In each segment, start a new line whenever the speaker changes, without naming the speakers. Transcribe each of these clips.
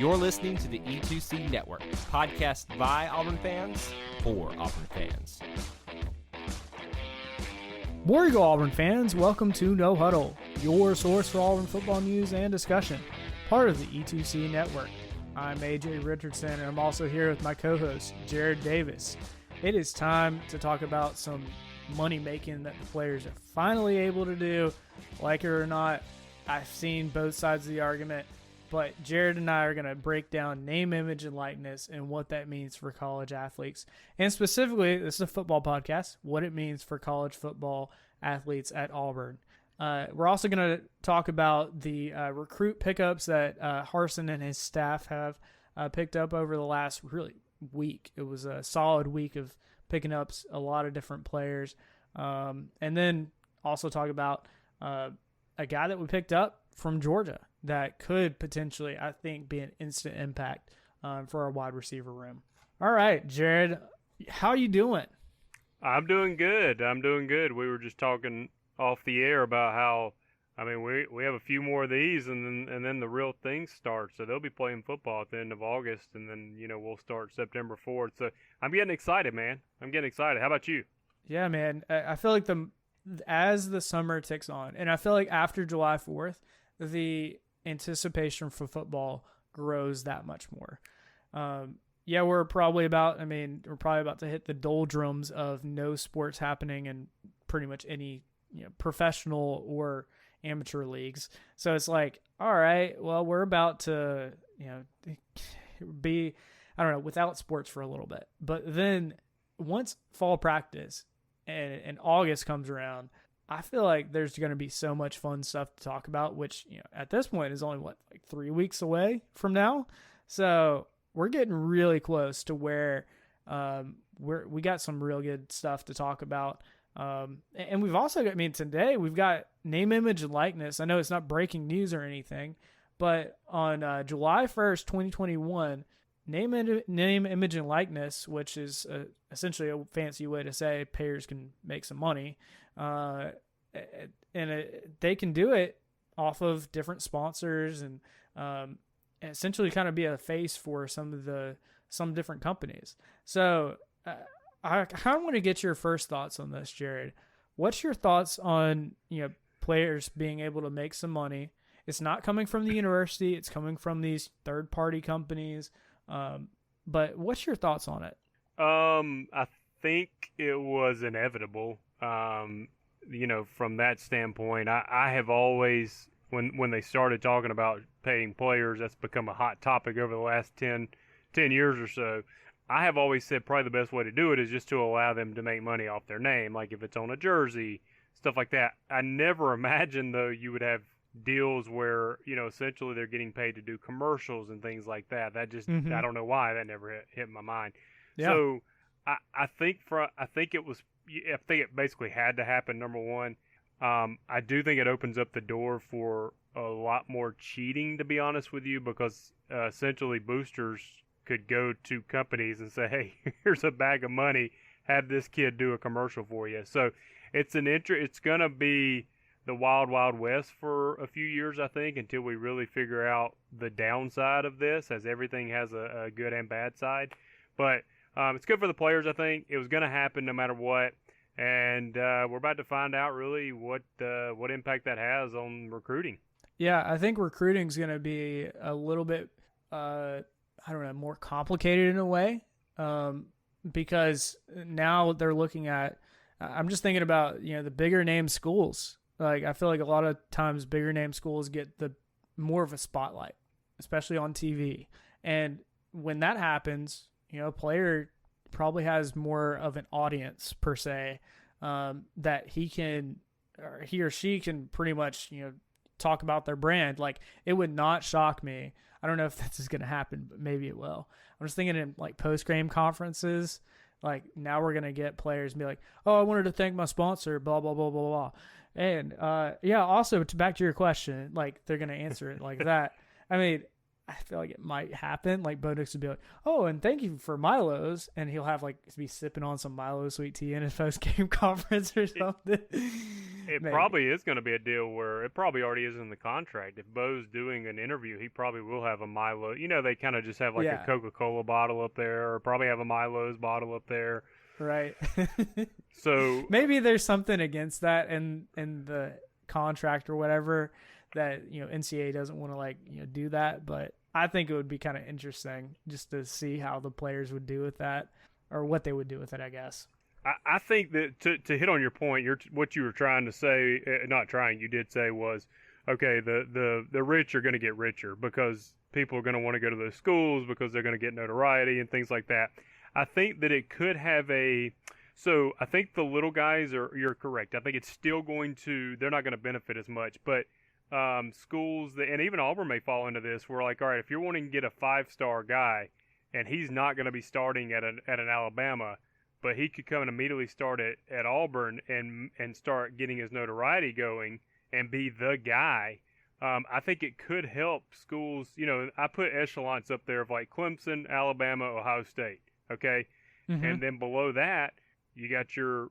You're listening to the E2C Network, podcast by Auburn fans for Auburn fans.
War Eagle Auburn fans, welcome to No Huddle, your source for Auburn football news and discussion, part of the E2C Network. I'm AJ Richardson, and I'm also here with my co-host, Jared Davis. It is time to talk about some money making that the players are finally able to do. Like it or not, I've seen both sides of the argument, but Jared and I are going to break down name, image, and likeness and what that means for college athletes. And specifically, this is a football podcast, what it means for college football athletes at Auburn. We're also going to talk about the recruit pickups that Harsin and his staff have picked up over the last week. It was a solid week of picking up a lot of different players. And then also talk about a guy that we picked up from Georgia that could potentially, I think, be an instant impact for our wide receiver room. All right, Jared, how you doing?
I'm doing good. We were just talking off the air about how, we have a few more of these, and then the real thing starts. So they'll be playing football at the end of August, and then we'll start September 4th. So I'm getting excited, man. I'm getting excited. How about you?
Yeah, man. I feel like as the summer ticks on, and I feel like after July 4th, the anticipation for football grows that much more. We're probably about to hit the doldrums of no sports happening in pretty much any professional or amateur leagues. So it's like, all right, well, we're about to be without sports for a little bit. But then once fall practice and August comes around, I feel like there's going to be so much fun stuff to talk about, which at this point is only 3 weeks away from now. So we're getting really close to where we got some real good stuff to talk about. And we've also got, today we've got name, image, and likeness. I know it's not breaking news or anything, but on July 1st, 2021, name, image, and likeness, which is essentially a fancy way to say payers can make some money. They can do it off of different sponsors and essentially kind of be a face for some different companies. So I kind of want to get your first thoughts on this, Jared. What's your thoughts on players being able to make some money? It's not coming from the university; it's coming from these third-party companies. But what's your thoughts on it?
I think it was inevitable. From that standpoint, I have always, when they started talking about paying players, that's become a hot topic over the last 10 years or so. I have always said probably the best way to do it is just to allow them to make money off their name, like if it's on a jersey, stuff like that. I never imagined, though, you would have deals where, essentially they're getting paid to do commercials and things like that. That just, I don't know why that never hit my mind. Yeah. So I think it basically had to happen, number one. I do think it opens up the door for a lot more cheating, to be honest with you, because essentially boosters could go to companies and say, hey, here's a bag of money, have this kid do a commercial for you. So it's going to be the wild, wild west for a few years, I think, until we really figure out the downside of this, as everything has a good and bad side. But it's good for the players, I think. It was going to happen no matter what. And we're about to find out really what impact that has on recruiting.
Yeah, I think recruiting is going to be a little bit, more complicated in a way, because now they're looking at. I'm just thinking about the bigger name schools. Like I feel like a lot of times bigger name schools get the more of a spotlight, especially on TV. And when that happens, a player probably has more of an audience per se, that he or she can pretty much, talk about their brand. Like it would not shock me. I don't know if this is going to happen, but maybe it will. I'm just thinking in post-game conferences, now we're going to get players and be like, oh, I wanted to thank my sponsor, blah, blah, blah, blah, blah. And also back to your question, they're going to answer it like that. I feel like it might happen. Like Bo Nix would be like, "Oh, and thank you for Milo's," and he'll have like be sipping on some Milo sweet tea in his post game conference or something.
It probably is going to be a deal where it probably already is in the contract. If Bo's doing an interview, he probably will have a Milo. You know, they kind of just have like a Coca-Cola bottle up there, or probably have a Milo's bottle up there.
Right.
So
maybe there's something against that in the contract or whatever that, you know, NCAA doesn't want to like, you know, do that, but I think it would be kind of interesting just to see how the players would do with that, or what they would do with it, I guess.
I think that to hit on your point, what you were trying to say, not trying, you did say was, okay, the rich are going to get richer because people are going to want to go to those schools because they're going to get notoriety and things like that. I think that it could have so I think the little guys you're correct. I think it's still they're not going to benefit as much, but schools and even Auburn may fall into this. Where like, all right, if you're wanting to get a 5-star guy, and he's not going to be starting at an Alabama, but he could come and immediately start at Auburn and start getting his notoriety going and be the guy. I think it could help schools. You know, I put echelons up there of like Clemson, Alabama, Ohio State. Okay, and then below that, you got your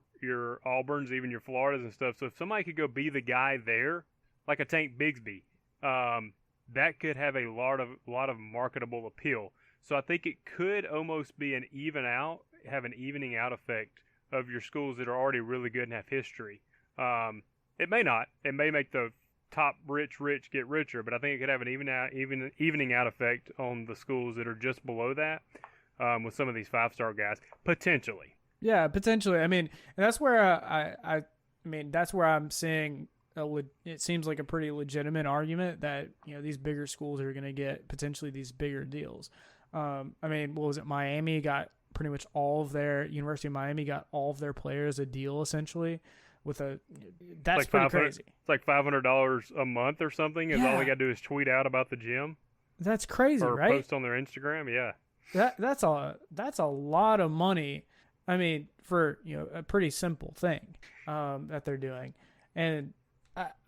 Auburns, even your Floridas and stuff. So if somebody could go be the guy there, like a Tank Bigsby, that could have a lot of marketable appeal. So I think it could almost be have an evening out effect of your schools that are already really good and have history. It may not. It may make the top rich get richer, but I think it could have an evening out effect on the schools that are just below that, with some of these 5-star guys potentially.
Yeah, potentially. I mean, and that's where I mean that's where I'm seeing it seems like a pretty legitimate argument that, you know, these bigger schools are going to get potentially these bigger deals. I mean, what was it? Miami got pretty much University of Miami got all of their players a deal essentially with that's like pretty crazy.
It's like $500 a month or something. And all they got to do is tweet out about the gym.
That's crazy,
or
right?
Post on their Instagram. Yeah. That's
a lot of money. I mean, for, you know, a pretty simple thing that they're doing. And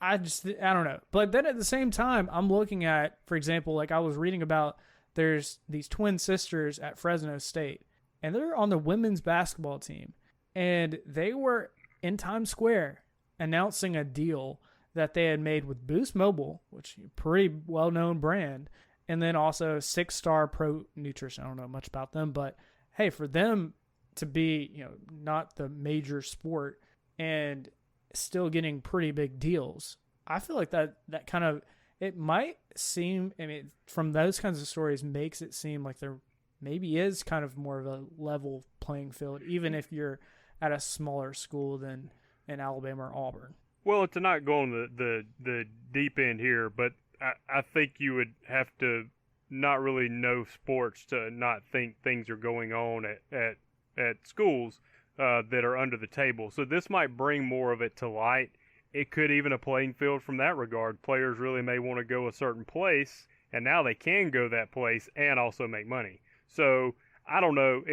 I don't know. But then at the same time, I'm looking at, for example, like I was reading about, there's these twin sisters at Fresno State, and they're on the women's basketball team, and they were in Times Square announcing a deal that they had made with Boost Mobile, which is a pretty well-known brand, and then also 6-Star Pro Nutrition. I don't know much about them, but hey, for them to be, you know, not the major sport and still getting pretty big deals, I feel like that kind of, it might seem, I mean, from those kinds of stories makes it seem like there maybe is kind of more of a level playing field, even if you're at a smaller school than in Alabama or Auburn.
Well, to not go on the deep end here, but I think you would have to not really know sports to not think things are going on at schools that are under the table. So this might bring more of it to light. It could even a playing field from that regard. Players really may want to go a certain place, and now they can go that place and also make money. So I don't know.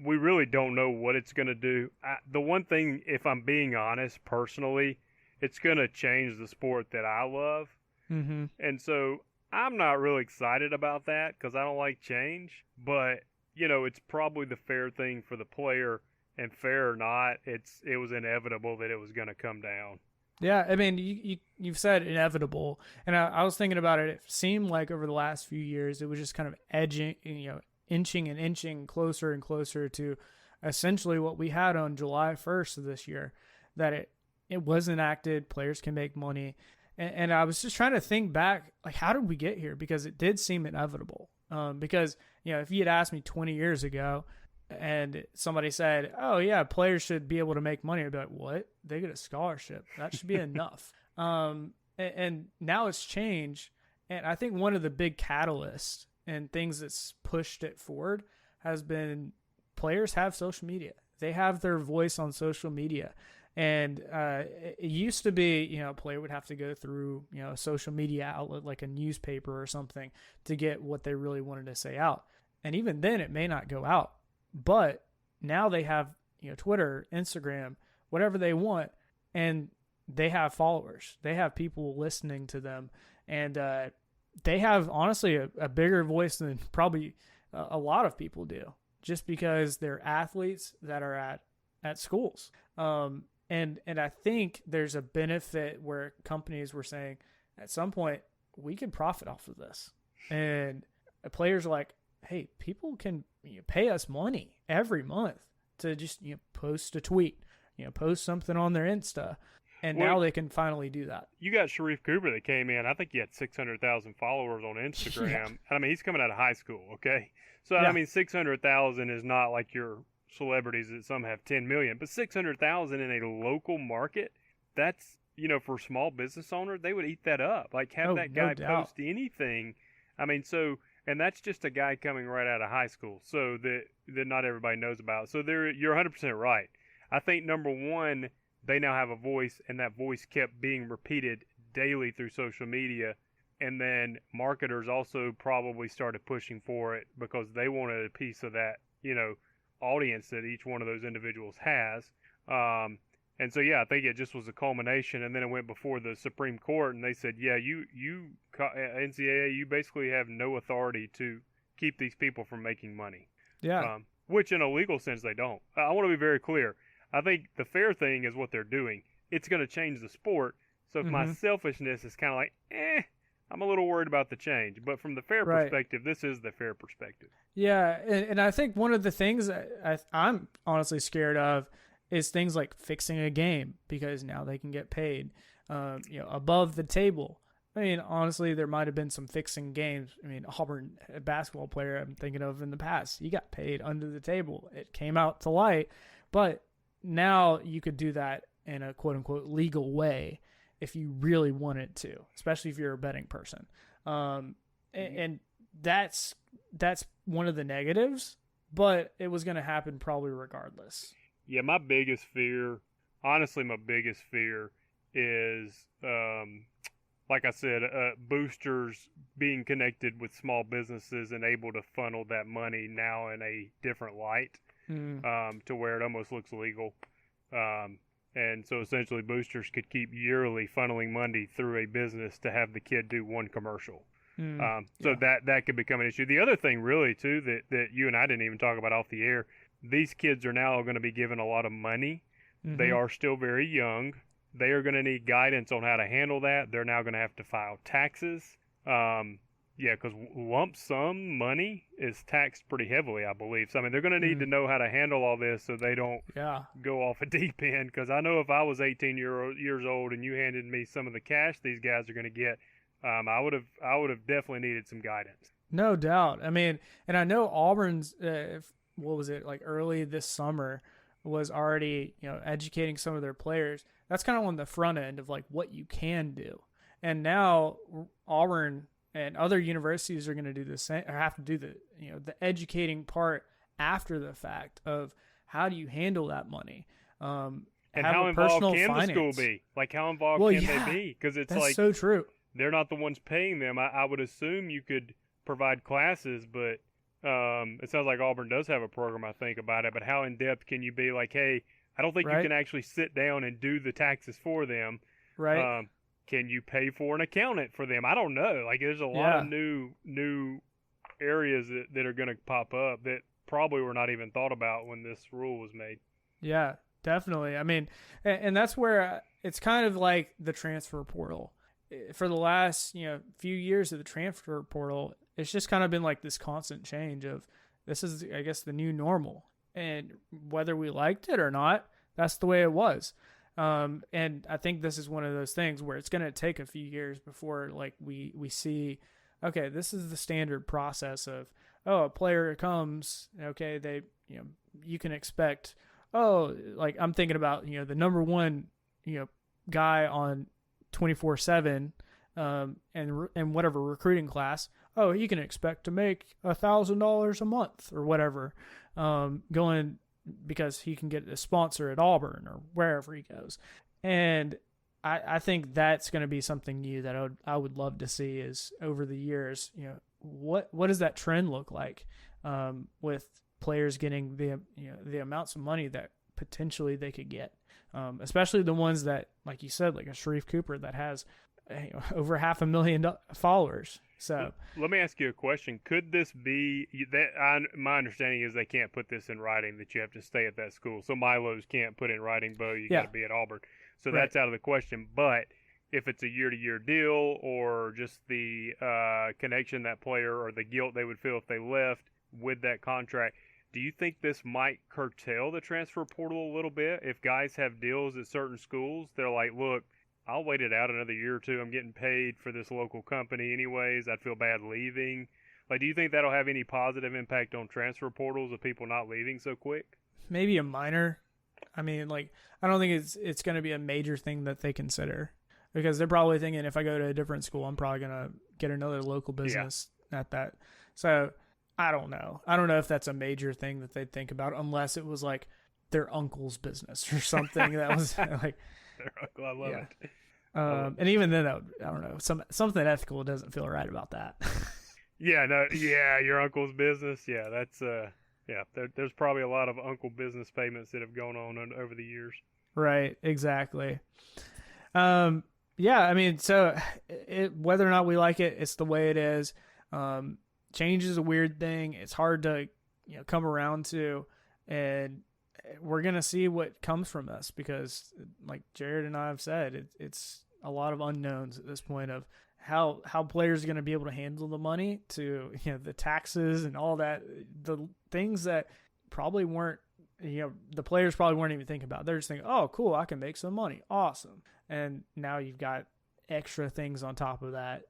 We really don't know what it's going to do. The one thing, if I'm being honest, personally, it's going to change the sport that I love.
Mm-hmm.
And so I'm not really excited about that because I don't like change. But, you know, it's probably the fair thing for the player. And fair or not, it was inevitable that it was going to come down.
Yeah, I mean, you've said inevitable, and I was thinking about it. It seemed like over the last few years, it was just kind of inching and inching closer and closer to essentially what we had on July 1st of this year, that it was enacted, players can make money, and I was just trying to think back, like, how did we get here? Because it did seem inevitable. Because, you know, if you had asked me 20 years ago, and somebody said, oh, yeah, players should be able to make money, I'd be like, what? They get a scholarship. That should be enough. And now it's changed. And I think one of the big catalysts and things that's pushed it forward has been players have social media. They have their voice on social media. And it used to be, you know, a player would have to go through, you know, a social media outlet like a newspaper or something to get what they really wanted to say out. And even then, it may not go out. But now they have, you know, Twitter, Instagram, whatever they want, and they have followers. They have people listening to them, and they have honestly a bigger voice than probably a lot of people do, just because they're athletes that are at schools. And I think there's a benefit where companies were saying at some point we can profit off of this, and players are like, hey, people can pay us money every month to just post a tweet, post something on their Insta. And now they can finally do that.
You got Sharif Cooper that came in. I think he had 600,000 followers on Instagram.
Yeah.
And I mean, he's coming out of high school, okay? So,
Yeah.
I mean, 600,000 is not like your celebrities that some have 10 million. But 600,000 in a local market, that's, for a small business owner, they would eat that up. Like, have that guy post anything. I mean, and that's just a guy coming right out of high school, so that not everybody knows about. So you're 100% right. I think, number one, they now have a voice, and that voice kept being repeated daily through social media. And then marketers also probably started pushing for it because they wanted a piece of that, audience that each one of those individuals has. And so, I think it just was a culmination. And then it went before the Supreme Court, and they said, NCAA, you basically have no authority to keep these people from making money.
Yeah.
Which in a legal sense, they don't. I want to be very clear. I think the fair thing is what they're doing. It's going to change the sport. So if my selfishness is kind of like, I'm a little worried about the change. But from the fair perspective, this is the fair perspective.
Yeah, and I think one of the things that I'm honestly scared of is things like fixing a game, because now they can get paid, above the table. I mean, honestly, there might have been some fixing games. I mean, Auburn, a basketball player I'm thinking of in the past, he got paid under the table. It came out to light, but now you could do that in a quote-unquote legal way if you really wanted to, especially if you're a betting person. And that's one of the negatives, but it was going to happen probably regardless.
Yeah, my biggest fear is, like I said, boosters being connected with small businesses and able to funnel that money now in a different light. To where it almost looks legal. And so essentially boosters could keep yearly funneling money through a business to have the kid do one commercial. That could become an issue. The other thing really too that you and I didn't even talk about off the air, these kids are now going to be given a lot of money. They are still very young. They are going to need guidance on how to handle that. They're now going to have to file taxes. Because lump sum money is taxed pretty heavily, I believe. So, I mean, they're going to need to know how to handle all this so they don't go off a deep end. Because I know if I was 18 years old and you handed me some of the cash these guys are going to get, I would have definitely needed some guidance.
No doubt. I mean, and I know Auburn's, like early this summer was already, educating some of their players. That's kind of on the front end of like what you can do. And now Auburn and other universities are going to do the same, or have to do the educating part after the fact of how do you handle that money,
and how involved can the school be? Like, how involved can they be? Because it's
that's
like
so true.
They're not the ones paying them. I would assume you could provide classes, but it sounds like Auburn does have a program. I think about it, but how in depth can you be? Like, hey, I don't think you can actually sit down and do the taxes for them,
right?
Can you pay for an accountant for them? I don't know. Like, there's a lot of new areas that are going to pop up that probably were not even thought about when this rule was made.
Yeah, definitely. I mean, and that's where it's kind of like the transfer portal. For the last, few years of the transfer portal, it's just kind of been like this constant change of this is, I guess, the new normal. And whether we liked it or not, that's the way it was. And I think this is one of those things where it's going to take a few years before like we see, okay, this is the standard process of, a player comes, okay, they, you can expect, like I'm thinking about, the number one, guy on 24/7, and whatever recruiting class, you can expect to make $1,000 a month or whatever, going because he can get a sponsor at Auburn or wherever he goes. And I think that's going to be something new that I would love to see is over the years, what does that trend look like, with players getting the amounts of money that potentially they could get, especially the ones that, like you said, like a Sharif Cooper that has over 500,000 followers. So
let me ask you a question. Could this be that? My understanding is they can't put this in writing, that you have to stay at that school. So Milo's can't put in writing, Bo, you got to be at Auburn. So that's out of the question. But if it's a year-to-year deal, or just the connection that player, or the guilt they would feel if they left with that contract, do you think this might curtail the transfer portal a little bit? If guys have deals at certain schools, they're like, look, I'll wait it out another year or two. I'm getting paid for this local company anyways. I'd feel bad leaving. Like, do you think that'll have any positive impact on transfer portals of people not leaving so quick?
Maybe a minor. I mean, like, I don't think it's going to be a major thing that they consider, because they're probably thinking, if I go to a different school, I'm probably going to get another local business at that. So I don't know. I don't know if that's a major thing that they'd think about, unless it was like their uncle's business or something that was like
their uncle. I love it.
And even then, I don't know, something ethical doesn't feel right about that.
Your uncle's business. Yeah, that's there's probably a lot of uncle business payments that have gone on over the years.
Right, exactly. I mean, so whether or not we like it, it's the way it is. Change is a weird thing. It's hard to come around to, and we're going to see what comes from this, because like Jared and I have said, it's a lot of unknowns at this point of how players are going to be able to handle the money, to the taxes and all that, the things that probably weren't, the players probably weren't even thinking about. They're just thinking, oh, cool, I can make some money. Awesome. And now you've got extra things on top of that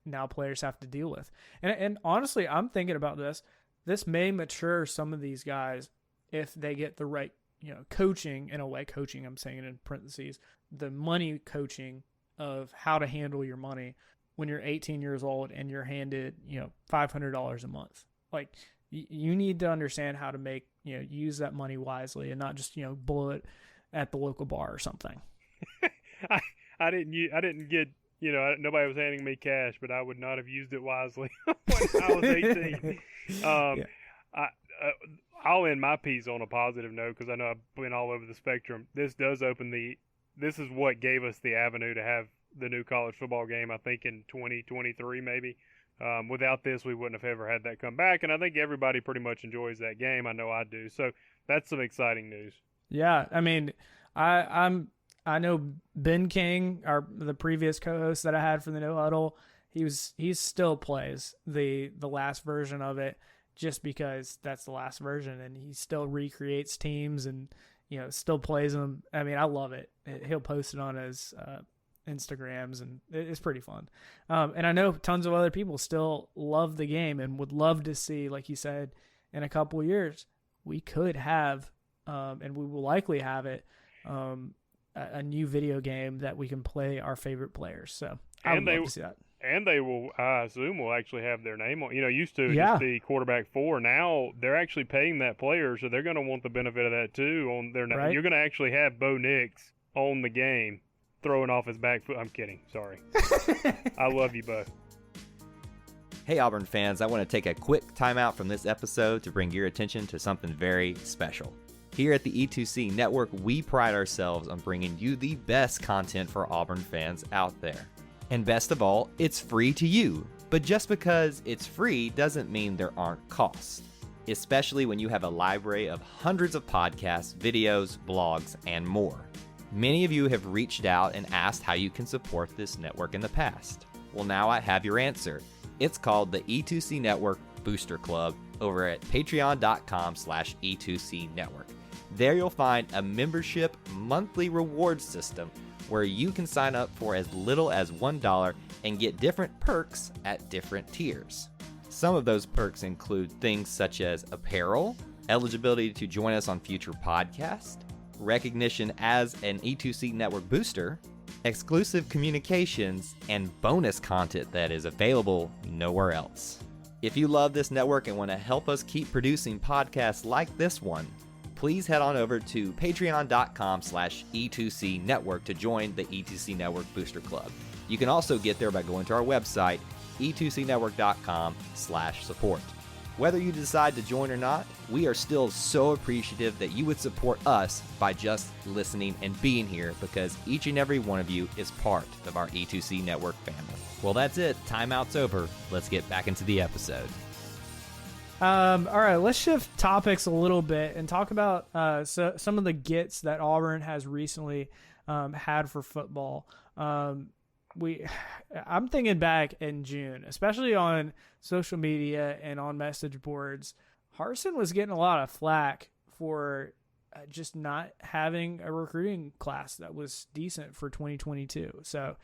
now players have to deal with. And honestly, I'm thinking about this. This may mature some of these guys if they get the right, coaching, in a way, coaching, I'm saying it in parentheses, the money coaching of how to handle your money when you're 18 years old and you're handed, $500 a month. Like, you need to understand how to make, use that money wisely, and not just, blow it at the local bar or something.
I didn't get, nobody was handing me cash, but I would not have used it wisely when I was 18. I'll end my piece on a positive note, because I know I've been all over the spectrum. This does open this is what gave us the avenue to have the new college football game, I think in 2023 maybe. Without this, we wouldn't have ever had that come back, and I think everybody pretty much enjoys that game. I know I do. So that's some exciting news. Yeah,
I mean, I know Ben King, the previous co-host that I had for the No Huddle, he still plays the last version of it, just because that's the last version, and he still recreates teams and still plays them. I mean, I love it. He'll post it on his Instagrams, and it's pretty fun. And I know tons of other people still love the game and would love to see, like you said, in a couple years, we could have, and we will likely have it, a new video game that we can play our favorite players. So I would love to see that.
And they will, I assume, will actually have their name on. Used to just be quarterback 4. Now they're actually paying that player, so they're going to want the benefit of that too. On their name, you're going to actually have Bo Nix on the game, throwing off his back foot. I'm kidding. Sorry. I love you, Bo.
Hey, Auburn fans! I want to take a quick timeout from this episode to bring your attention to something very special. Here at the E2C Network, we pride ourselves on bringing you the best content for Auburn fans out there. And best of all, it's free to you. But just because it's free doesn't mean there aren't costs, especially when you have a library of hundreds of podcasts, videos, blogs, and more. Many of you have reached out and asked how you can support this network in the past. Well, now I have your answer. It's called the E2C Network Booster Club over at patreon.com/E2C Network. There you'll find a membership monthly reward system where you can sign up for as little as $1 and get different perks at different tiers. Some of those perks include things such as apparel, eligibility to join us on future podcasts, recognition as an E2C Network booster, exclusive communications, and bonus content that is available nowhere else. If you love this network and want to help us keep producing podcasts like this one, please head on over to patreon.com/E2C Network to join the E2C Network Booster Club. You can also get there by going to our website, e2cnetwork.com/support. Whether you decide to join or not, we are still so appreciative that you would support us by just listening and being here, because each and every one of you is part of our E2C Network family. Well, that's it. Timeout's over. Let's get back into the episode.
All right, let's shift topics a little bit and talk about some of the gets that Auburn has recently had for football. I'm thinking back in June, especially on social media and on message boards. Harsin was getting a lot of flack for just not having a recruiting class that was decent for 2022. So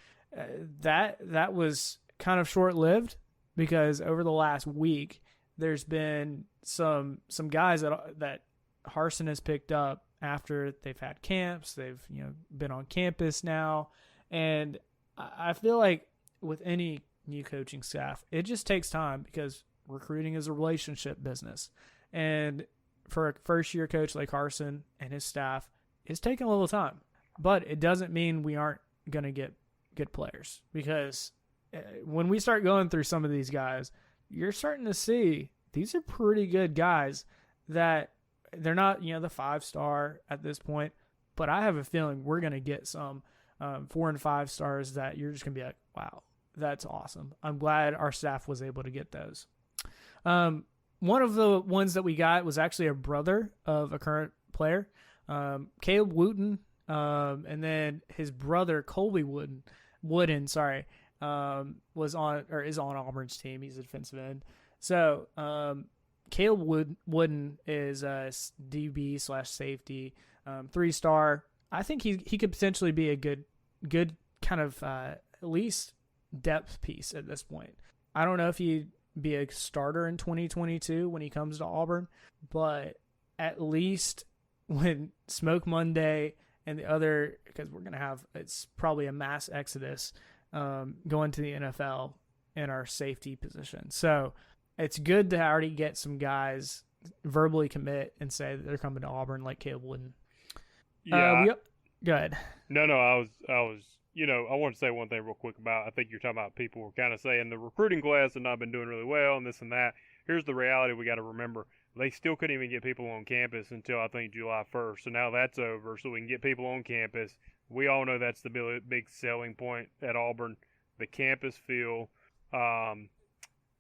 that was kind of short-lived, because over the last week there's been some guys that Harsin has picked up after they've had camps. They've been on campus now, and I feel like with any new coaching staff, it just takes time, because recruiting is a relationship business. And for a first-year coach like Harsin and his staff, it's taking a little time. But it doesn't mean we aren't going to get good players, because when we start going through some of these guys, you're starting to see these are pretty good guys that they're not, the 5-star at this point, but I have a feeling we're going to get some 4 and 5 stars that you're just going to be like, wow, that's awesome. I'm glad our staff was able to get those. One of the ones that we got was actually a brother of a current player, Caleb Wooten, and then his brother Colby Wooden, is on Auburn's team. He's a defensive end. So Caleb Wooden is a DB/safety, 3-star. I think he could potentially be a good kind of at least depth piece at this point. I don't know if he'd be a starter in 2022 when he comes to Auburn, but at least when Smoke Monday and the other, because we're going to have, it's probably a mass exodus going to the NFL in our safety position. So it's good to already get some guys verbally commit and say that they're coming to Auburn, like Caleb Wooden.
Yeah.
Go ahead.
No, I was, I want to say one thing real quick about, I think you're talking about people who are kind of saying the recruiting class have not been doing really well and this and that. Here's the reality we got to remember. They still couldn't even get people on campus until I think July 1st. So now that's over, so we can get people on campus. We all know that's the big selling point at Auburn, the campus feel. We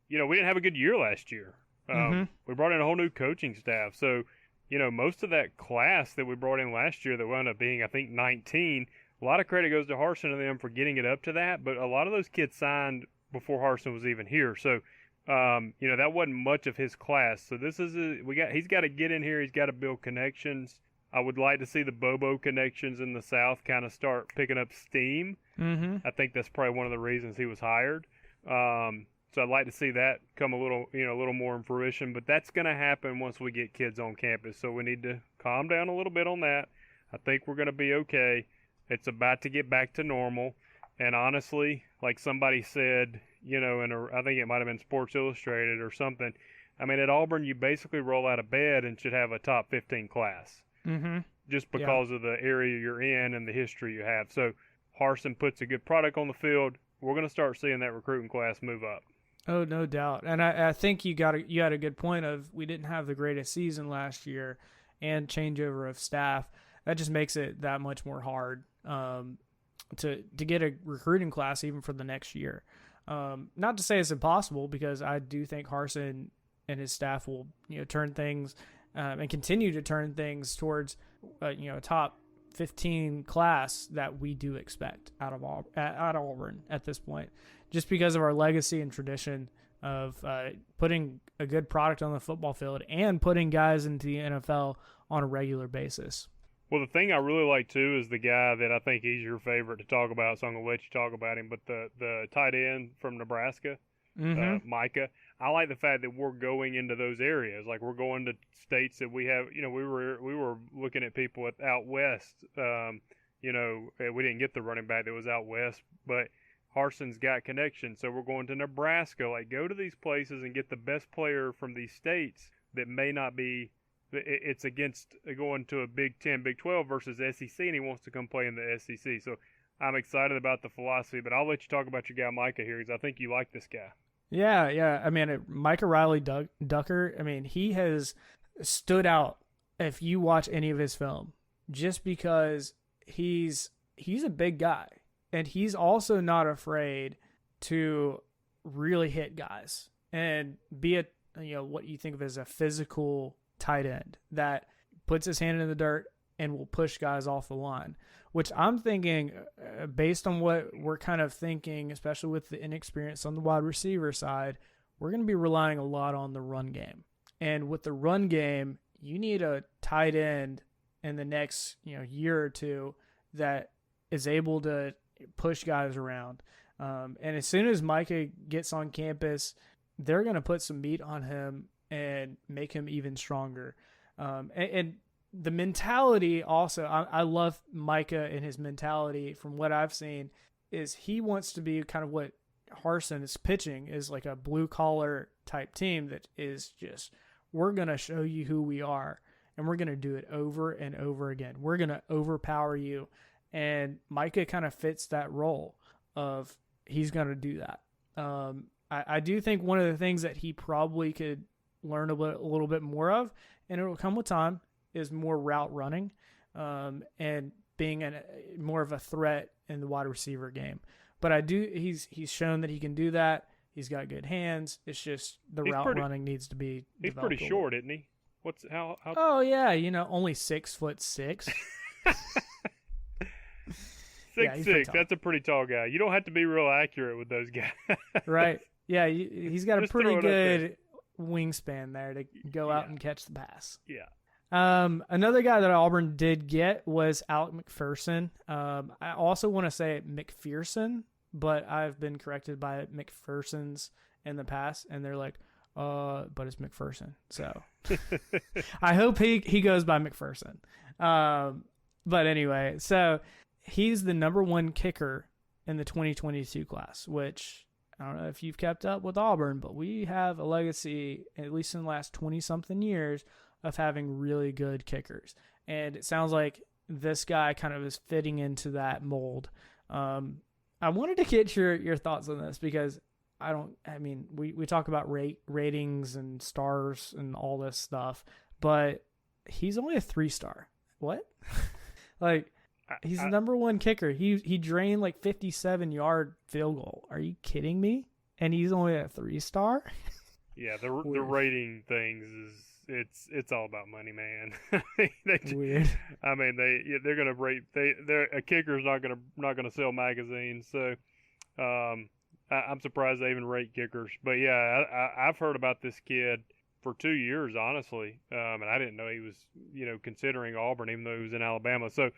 didn't have a good year last year. We brought in a whole new coaching staff. So, most of that class that we brought in last year that wound up being, I think, 19, a lot of credit goes to Harsin and them for getting it up to that. But a lot of those kids signed before Harsin was even here. So, that wasn't much of his class. So this is he's got to get in here. He's got to build connections. I would like to see the Bobo connections in the South kind of start picking up steam. Mm-hmm. I think that's probably one of the reasons he was hired. So I'd like to see that come a little more in fruition. But that's going to happen once we get kids on campus. So we need to calm down a little bit on that. I think we're going to be okay. It's about to get back to normal. And honestly, like somebody said, I think it might have been Sports Illustrated or something. I mean, at Auburn, you basically roll out of bed and should have a top 15 class. Mm-hmm. Just because of the area you're in and the history you have. So Harsin puts a good product on the field. We're going to start seeing that recruiting class move up.
Oh, no doubt. And I think you had a good point of we didn't have the greatest season last year and changeover of staff. That just makes it that much more hard to get a recruiting class even for the next year. Not to say it's impossible, because I do think Harsin and his staff will turn things and continue to turn things towards a top 15 class that we do expect out of Auburn at this point, just because of our legacy and tradition of putting a good product on the football field and putting guys into the NFL on a regular basis.
Well, the thing I really like, too, is the guy that I think he's your favorite to talk about, so I'm going to let you talk about him, but the tight end from Nebraska, Micah. I like the fact that we're going into those areas. Like, we're going to states that we have, we were looking at people out west. We didn't get the running back that was out west, but Harsin's got connections, so we're going to Nebraska. Like, go to these places and get the best player from these states that may not be. It's against going to a Big 10, Big 12 versus SEC, and he wants to come play in the SEC. So I'm excited about the philosophy, but I'll let you talk about your guy Micah here, because I think you like this guy.
Yeah. I mean, Micah Riley Ducker, I mean, he has stood out if you watch any of his film, just because he's a big guy, and he's also not afraid to really hit guys and be what you think of as a physical tight end that puts his hand in the dirt and will push guys off the line, which I'm thinking, based on what we're kind of thinking, especially with the inexperience on the wide receiver side, we're going to be relying a lot on the run game. And with the run game, you need a tight end in the next year or two that is able to push guys around. And as soon as Micah gets on campus, they're going to put some meat on him and make him even stronger. And the mentality also, I love Micah and his mentality. From what I've seen, is he wants to be kind of what Harsin is pitching, is like a blue collar type team that is just, we're going to show you who we are, and we're going to do it over and over again. We're going to overpower you. And Micah kind of fits that role of, he's going to do that. I do think one of the things that he probably could learn a little bit more of, and it will come with time, is more route running, and being more of a threat in the wide receiver game. But he's shown that he can do that. He's got good hands. It's just the route running needs to be
He's
developed.
pretty short, isn't he? How?
Oh yeah, only 6'6".
6'6". That's a pretty tall guy. You don't have to be real accurate with those guys.
Right. Yeah, he's got a pretty
throw it up
good wingspan there to go out and catch the pass.
Yeah.
Another guy that Auburn did get was Alec McPherson. I also want to say McPherson, but I've been corrected by McPherson's in the past, and they're like, but it's McPherson. So I hope he goes by McPherson. But anyway, so he's the number one kicker in the 2022 class, which I don't know if you've kept up with Auburn, but we have a legacy, at least in the last 20-something years, of having really good kickers. And it sounds like this guy kind of is fitting into that mold. I wanted to get your thoughts on this, because we talk about ratings and stars and all this stuff, but he's only a 3-star. What? Like, he's the number one kicker. He drained like 57-yard field goal. Are you kidding me? And he's only a 3-star?
Yeah, the rating things it's all about money, man.
Weird.
I mean, they're gonna rate. A kicker's not gonna sell magazines. So, I'm surprised they even rate kickers. But yeah, I've heard about this kid for 2 years, honestly, and I didn't know he was considering Auburn, even though he was in Alabama. So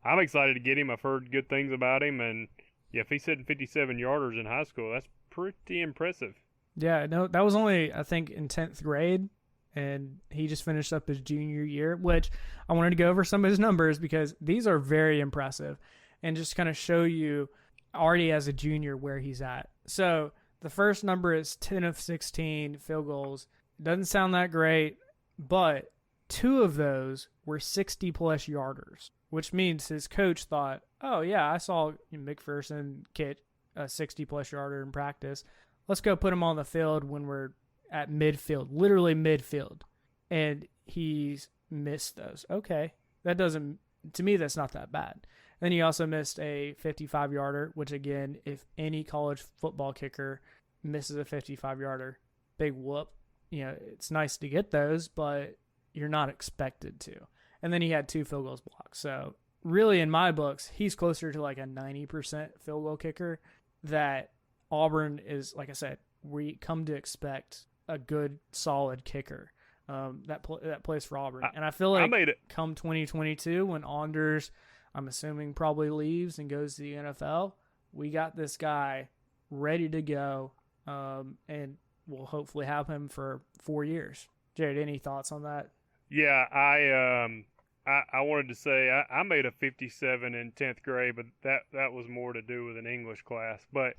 I'm excited to get him. I've heard good things about him, and yeah, if he's hitting 57-yarders in high school, that's pretty impressive.
Yeah, no, that was only, I think, in 10th grade, and he just finished up his junior year, which I wanted to go over some of his numbers because these are very impressive and just kind of show you already as a junior where he's at. So the first number is 10 of 16 field goals. Doesn't sound that great, but 2 of those were 60-plus yarders, which means his coach thought, oh, yeah, I saw McPherson get a 60-plus yarder in practice. Let's go put him on the field when we're at midfield, literally midfield. And he's missed those. Okay. To me, that's not that bad. Then he also missed a 55-yarder, which, again, if any college football kicker misses a 55-yarder, big whoop. It's nice to get those, but you're not expected to. And then he had 2 field goals blocked. So really, in my books, he's closer to like a 90% field goal kicker that Auburn is, like I said, we come to expect a good, solid kicker that plays for Auburn. And I feel like come 2022, when Anders, I'm assuming, probably leaves and goes to the NFL, we got this guy ready to go, and we'll hopefully have him for 4 years. Jared, any thoughts on that?
Yeah, I wanted to say I made a 57 in 10th grade, but that was more to do with an English class. But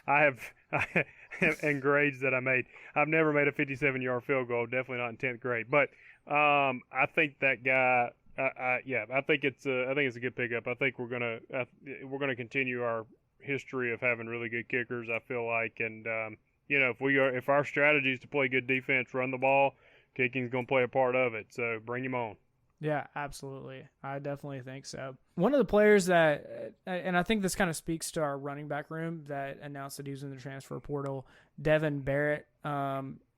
I have and grades that I made. I've never made a 57-yard field goal, definitely not in 10th grade. But I think that guy. I think it's a good pickup. I think we're gonna continue our history of having really good kickers. I feel like, and if our strategy is to play good defense, run the ball, kicking's going to play a part of it. So bring him on.
Yeah, absolutely. I definitely think so. One of the players that, and I think this kind of speaks to our running back room that announced that he was in the transfer portal, Devin Barrett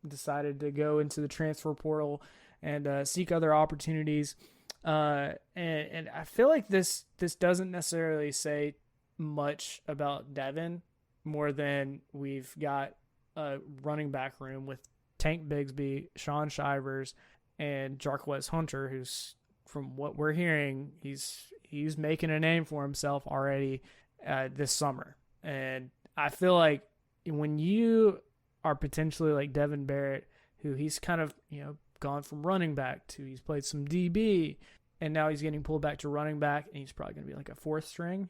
decided to go into the transfer portal and seek other opportunities. And I feel like this doesn't necessarily say much about Devin more than we've got a running back room with Tank Bigsby, Sean Shivers, and Jarquez Hunter, who's, from what we're hearing, he's making a name for himself already this summer. And I feel like when you are potentially like Devin Barrett, who he's kind of, gone from running back to he's played some DB, and now he's getting pulled back to running back, and he's probably going to be like a fourth string.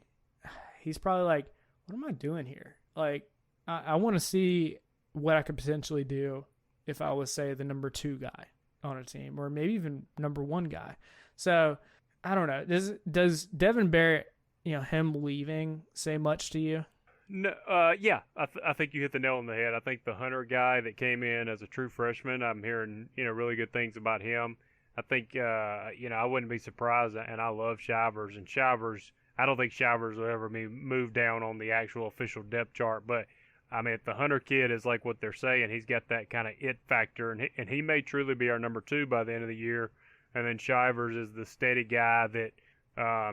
He's probably like, what am I doing here? Like, I want to see what I could potentially do if I was, say, the number 2 guy on a team, or maybe even number 1 guy. So I don't know. Does Devin Barrett, him leaving, say much to you?
No, yeah, I think you hit the nail on the head. I think the Hunter guy that came in as a true freshman, I'm hearing really good things about him. I think I wouldn't be surprised, and I love Shivers, and Shivers. I don't think Shivers will ever be moved down on the actual official depth chart, but I mean, if the Hunter kid is like what they're saying, he's got that kind of it factor, and he may truly be our number 2 by the end of the year. And then Shivers is the steady guy that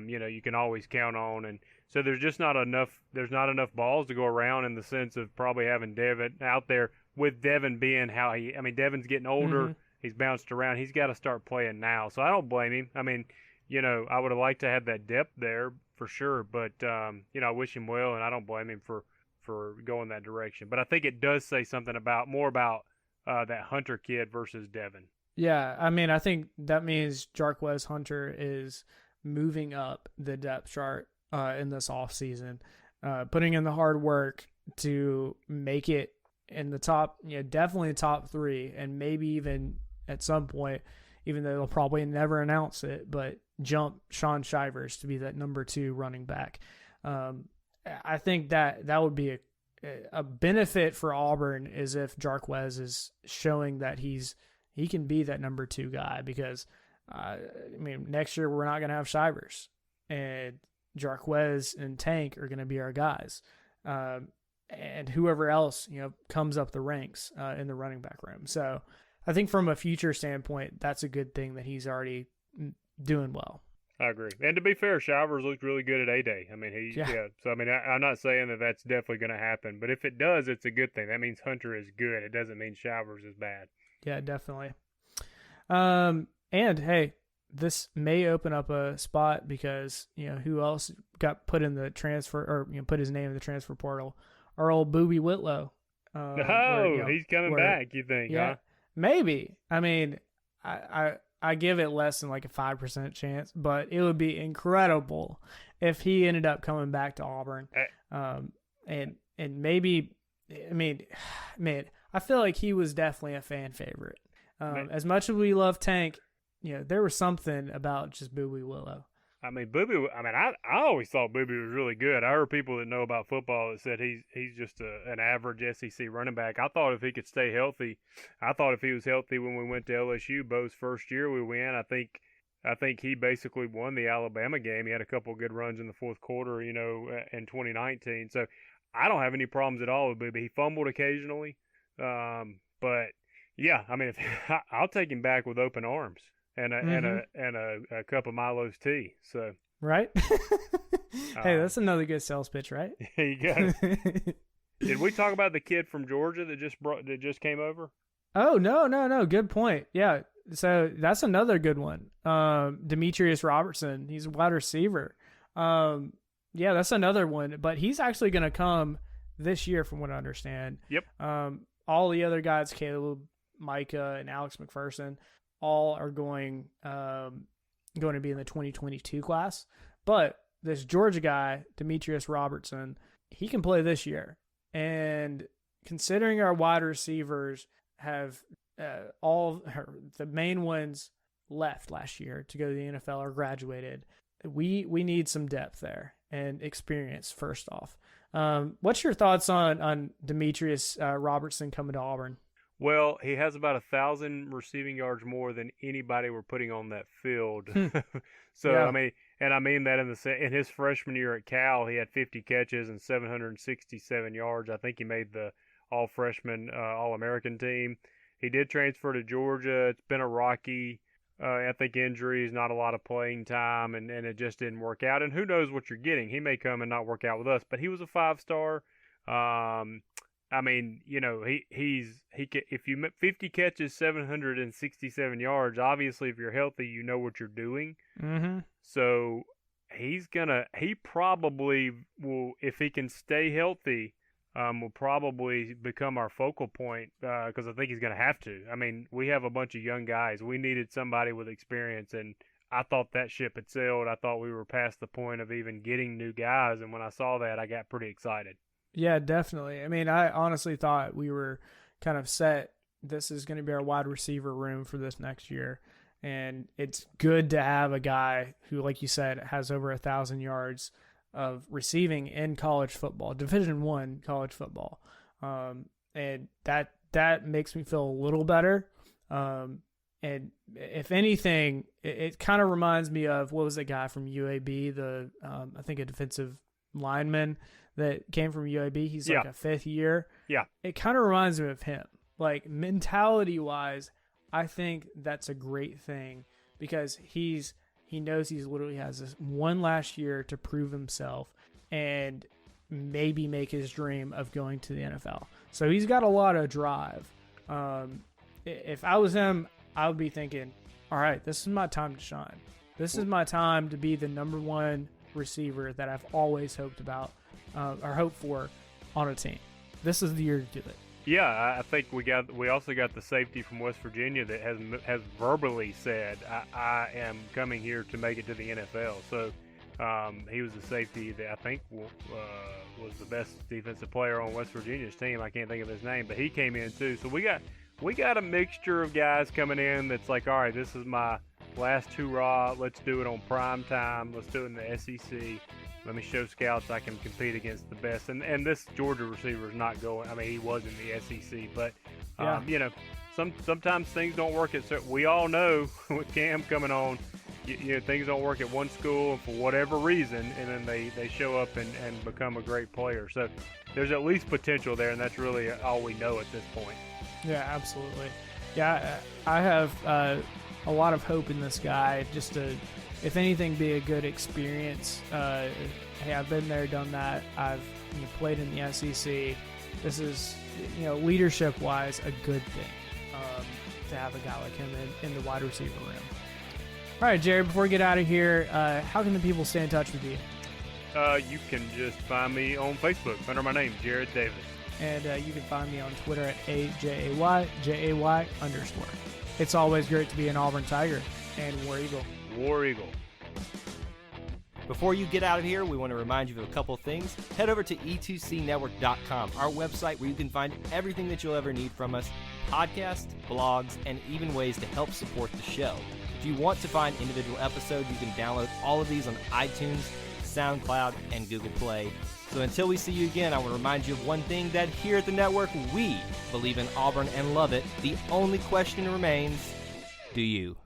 you can always count on, and so there's just not enough. There's not enough balls to go around in the sense of probably having Devin out there, with Devin being how he. I mean, Devin's getting older. Mm-hmm. He's bounced around. He's got to start playing now. So I don't blame him. I mean, I would have liked to have that depth there for sure, but I wish him well, and I don't blame him for going that direction. But I think it does say something more about that Hunter kid versus Devin.
Yeah, I mean, I think that means Jarquez Hunter is moving up the depth chart in this offseason, putting in the hard work to make it in the top, definitely top 3, and maybe even at some point, even though they'll probably never announce it, but jump Sean Shivers to be that number 2 running back. I think that would be a benefit for Auburn, is if Jarquez is showing that he can be that number 2 guy, because next year we're not going to have Shivers, and Jarquez and Tank are going to be our guys, and whoever else comes up the ranks in the running back room. So I think from a future standpoint, that's a good thing that he's already doing well.
I agree. And to be fair, Shivers looked really good at A-Day. I mean, So, I mean, I'm not saying that that's definitely going to happen, but if it does, it's a good thing. That means Hunter is good. It doesn't mean Shivers is bad.
Yeah, definitely. And, hey, this may open up a spot because, who else got put in the transfer, or, put his name in the transfer portal? Our old Boobie Whitlow.
He's coming back, you think,
yeah,
huh?
Maybe. I mean, I give it less than like a 5% chance, but it would be incredible if he ended up coming back to Auburn. And maybe, I mean, man, I feel like he was definitely a fan favorite. As much as we love Tank, there was something about just Boobie Willow.
I mean, I always thought Boobie was really good. I heard people that know about football that said he's just an average SEC running back. I thought if he could stay healthy, if he was healthy when we went to LSU, Bo's first year we went, I think he basically won the Alabama game. He had a couple of good runs in the fourth quarter, in 2019. So I don't have any problems at all with Boobie. He fumbled occasionally, but yeah, I mean, I'll take him back with open arms. And a cup of Milo's tea. So
right. Hey, that's another good sales pitch, right?
There you go. Did we talk about the kid from Georgia that just came over?
Oh no. Good point. Yeah. So that's another good one. Demetrius Robertson. He's a wide receiver. Yeah, that's another one. But he's actually going to come this year, from what I understand.
Yep.
All the other guys, Caleb, Micah, and Alex McPherson, all are going to be in the 2022 class. But this Georgia guy, Demetrius Robertson, he can play this year. And considering our wide receivers have the main ones left last year to go to the NFL or graduated, we need some depth there and experience first off. What's your thoughts on Demetrius Robertson coming to Auburn?
Well, he has about 1,000 receiving yards more than anybody we're putting on that field. So,
Yeah.
I mean that in his freshman year at Cal, he had 50 catches and 767 yards. I think he made the all-freshman All-American team. He did transfer to Georgia. It's been a rocky, I think, injuries, not a lot of playing time, and it just didn't work out. And who knows what you're getting? He may come and not work out with us, but he was a 5-star. If you 50 catches, 767 yards. Obviously, if you're healthy, you know what you're doing.
Mm-hmm.
So he probably will, if he can stay healthy, will probably become our focal point because I think he's going to have to. I mean, we have a bunch of young guys. We needed somebody with experience, and I thought that ship had sailed. I thought we were past the point of even getting new guys, and when I saw that, I got pretty excited.
Yeah, definitely. I mean, I honestly thought we were kind of set. This is going to be our wide receiver room for this next year. And it's good to have a guy who, like you said, has over 1,000 yards of receiving in college football, Division I college football. And that makes me feel a little better. And if anything, it kind of reminds me of, what was the guy from UAB, I think a defensive lineman that came from UAB. He's like a 5th year.
Yeah.
It kind of reminds me of him. Like, mentality-wise, I think that's a great thing because he knows he literally has this one last year to prove himself and maybe make his dream of going to the NFL. So he's got a lot of drive. If I was him, I would be thinking, all right, this is my time to shine. This is my time to be the number one receiver that I've always hoped about or hoped for on a team. This is the year to do it.
Yeah, I think we also got the safety from West Virginia that has verbally said, I am coming here to make it to the NFL. So he was the safety that I think was the best defensive player on West Virginia's team. I can't think of his name, but he came in too. So we got a mixture of guys coming in that's like, all right, this is my last hurrah. Let's do it on prime time. Let's do it in the SEC. Let me show scouts I can compete against the best. And this Georgia receiver is not going. I mean, he was in the SEC, but sometimes things don't work at. We all know with Cam coming on, things don't work at one school for whatever reason, and then they show up and become a great player. So there's at least potential there, and that's really all we know at this point.
Yeah, absolutely. Yeah, I have a lot of hope in this guy. Just to, if anything, be a good experience. Hey, I've been there, done that. I've played in the SEC. This is, leadership-wise, a good thing to have a guy like him in the wide receiver room. All right, Jared, before we get out of here, how can the people stay in touch with you?
You can just find me on Facebook under my name, Jared Davis.
And you can find me on Twitter at AJAY_. It's always great to be an Auburn Tiger, and War Eagle.
War Eagle.
Before you get out of here, we want to remind you of a couple of things. Head over to e2cnetwork.com, our website where you can find everything that you'll ever need from us, podcasts, blogs, and even ways to help support the show. If you want to find individual episodes, you can download all of these on iTunes, SoundCloud, and Google Play. So until we see you again, I want to remind you of one thing, that here at the network, we believe in Auburn and love it. The only question remains, do you?